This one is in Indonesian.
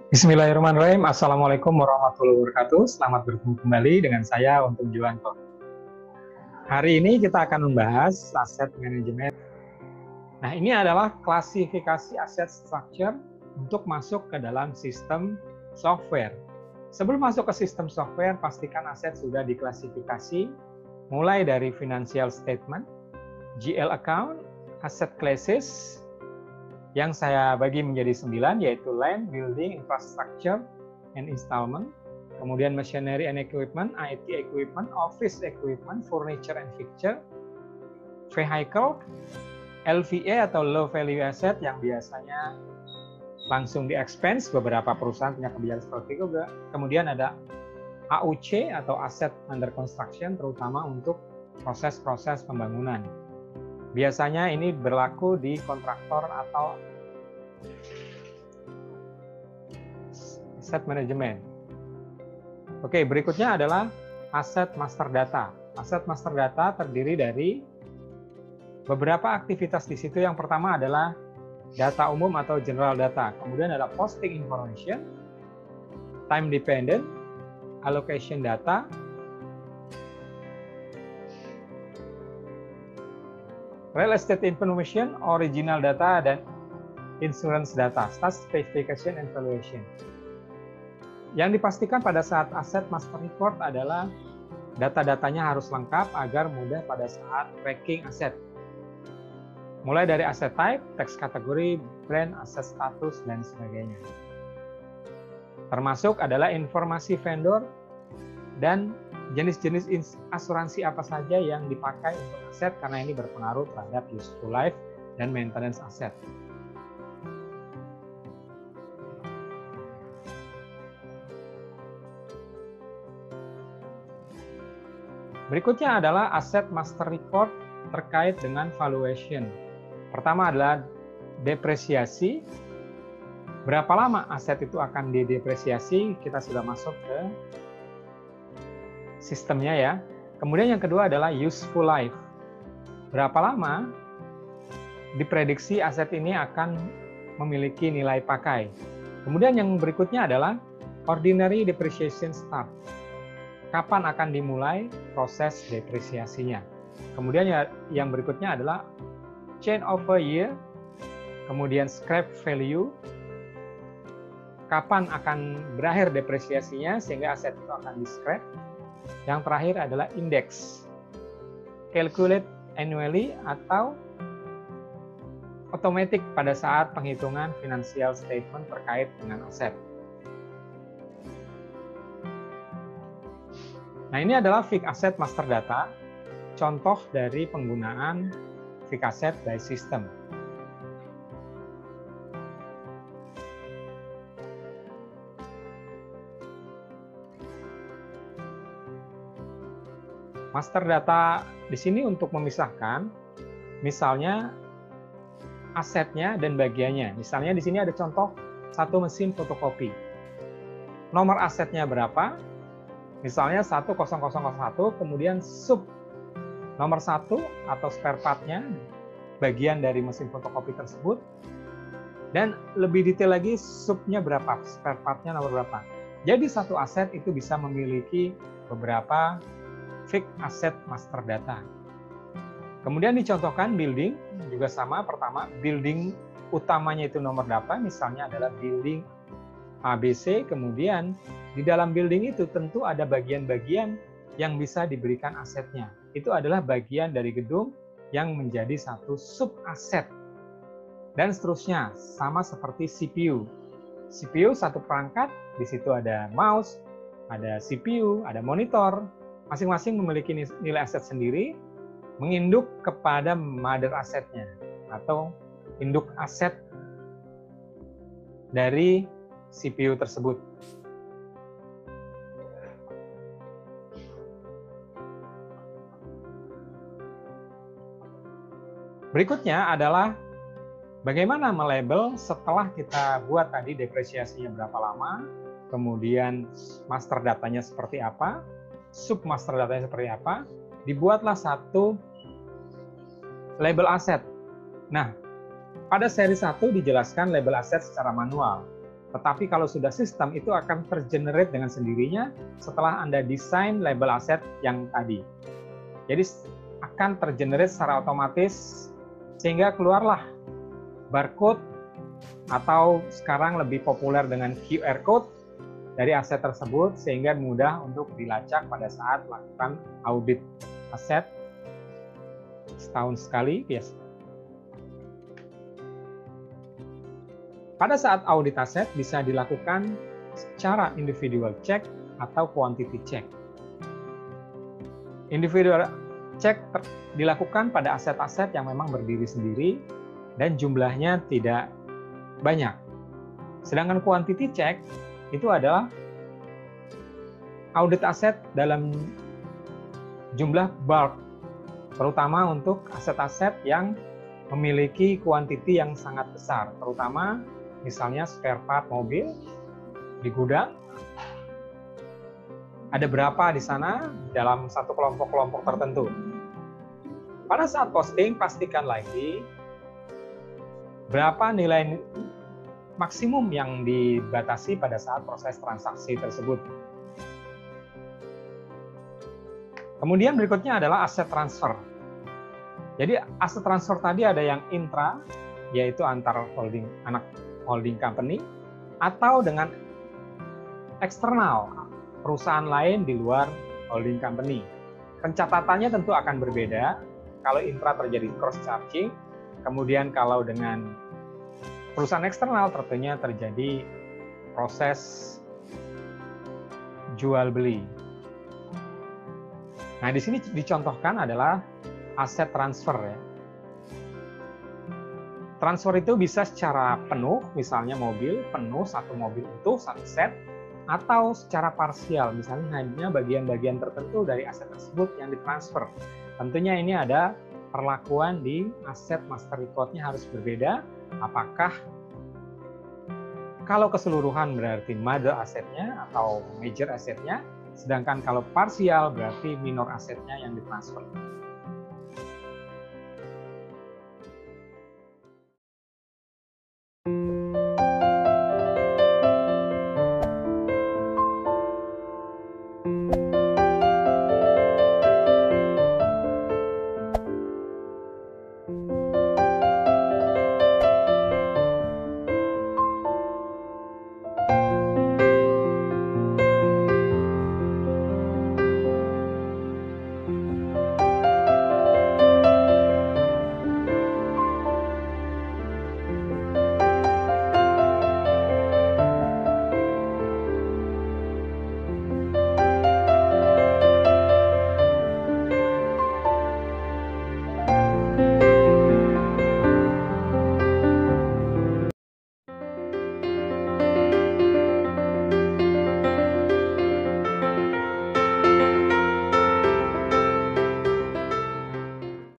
Bismillahirrahmanirrahim. Assalamualaikum warahmatullahi wabarakatuh. Selamat bertemu kembali dengan saya Untung Juwanto. Hari ini kita akan membahas aset manajemen. Nah, ini adalah klasifikasi aset structure untuk masuk ke dalam sistem software. Sebelum masuk ke sistem software, pastikan aset sudah diklasifikasi mulai dari financial statement, GL account, asset classes, yang saya bagi menjadi 9, yaitu land, building, infrastructure, and installment, kemudian machinery and equipment, IT equipment, office equipment, furniture and fixture, vehicle, LVA atau low value asset yang biasanya langsung di expense, beberapa perusahaan punya kebijakan seperti itu. Kemudian ada AUC atau asset under construction, terutama untuk proses-proses pembangunan. Biasanya ini berlaku di kontraktor atau aset manajemen. Oke, berikutnya adalah aset master data. Aset master data terdiri dari beberapa aktivitas di situ. Yang pertama adalah data umum atau general data. Kemudian ada posting information, time dependent, allocation data, real estate information, original data, dan insurance data, stats, specification, and valuation. Yang dipastikan pada saat aset master report adalah data-datanya harus lengkap agar mudah pada saat tracking aset. Mulai dari aset type, tax kategori, brand, aset status, dan sebagainya. Termasuk adalah informasi vendor dan jenis-jenis asuransi apa saja yang dipakai untuk aset, karena ini berpengaruh terhadap useful life dan maintenance aset. Berikutnya adalah aset master report terkait dengan valuation. Pertama adalah depresiasi. Berapa lama aset itu akan didepresiasi, kita sudah masuk ke sistemnya ya. Kemudian yang kedua adalah useful life. Berapa lama diprediksi aset ini akan memiliki nilai pakai. Kemudian yang berikutnya adalah ordinary depreciation start. Kapan akan dimulai proses depresiasinya. Kemudian yang berikutnya adalah change over year, kemudian scrap value, kapan akan berakhir depresiasinya sehingga aset itu akan di-scrap. Yang terakhir adalah index, calculate annually atau otomatis pada saat penghitungan financial statement terkait dengan aset. Nah, ini adalah fixed asset master data, contoh dari penggunaan fixed asset by system. Master data di sini untuk memisahkan, misalnya asetnya dan bagiannya. Misalnya di sini ada contoh satu mesin fotokopi. Nomor asetnya berapa? Misalnya 10001, kemudian sub nomor 1 atau spare part-nya, bagian dari mesin fotokopi tersebut. Dan lebih detail lagi, subnya berapa, spare part-nya nomor berapa. Jadi satu aset itu bisa memiliki beberapa fixed asset master data. Kemudian dicontohkan building, juga sama. Pertama, building utamanya itu nomor berapa, misalnya adalah building ABC, kemudian di dalam building itu tentu ada bagian-bagian yang bisa diberikan asetnya. Itu adalah bagian dari gedung yang menjadi satu sub aset. Dan seterusnya, sama seperti CPU. CPU satu perangkat, di situ ada mouse, ada CPU, ada monitor, masing-masing memiliki nilai aset sendiri, menginduk kepada mother asetnya atau induk aset dari CPU tersebut. Berikutnya adalah bagaimana melabel setelah kita buat tadi depresiasinya berapa lama, kemudian master datanya seperti apa, sub master datanya seperti apa, dibuatlah satu label aset. Nah, pada seri 1 dijelaskan label aset secara manual. Tetapi kalau sudah sistem, itu akan tergenerate dengan sendirinya setelah Anda desain label aset yang tadi. Jadi akan tergenerate secara otomatis sehingga keluarlah barcode atau sekarang lebih populer dengan QR code dari aset tersebut sehingga mudah untuk dilacak pada saat melakukan audit aset setahun sekali. Yes. Pada saat audit aset bisa dilakukan secara individual check atau quantity check. Individual check dilakukan pada aset-aset yang memang berdiri sendiri dan jumlahnya tidak banyak. Sedangkan quantity check itu adalah audit aset dalam jumlah bulk, terutama untuk aset-aset yang memiliki kuantiti yang sangat besar, terutama misalnya spare part mobil di gudang. Ada berapa di sana dalam satu kelompok-kelompok tertentu. Pada saat posting, pastikan lagi berapa nilai maksimum yang dibatasi pada saat proses transaksi tersebut. Kemudian berikutnya adalah aset transfer. Jadi aset transfer tadi ada yang intra, yaitu antar holding, anak holding company, atau dengan eksternal, perusahaan lain di luar holding company. Pencatatannya tentu akan berbeda. Kalau intra terjadi cross charging, kemudian kalau dengan perusahaan eksternal tentunya terjadi proses jual beli. Nah, di sini dicontohkan adalah aset transfer ya. Transfer itu bisa secara penuh, misalnya mobil penuh, satu mobil utuh, satu set, atau secara parsial, misalnya hanya bagian-bagian tertentu dari aset tersebut yang ditransfer. Tentunya ini ada perlakuan di aset master record-nya harus berbeda. Apakah kalau keseluruhan berarti mother asetnya atau major asetnya, sedangkan kalau parsial berarti minor asetnya yang ditransfer.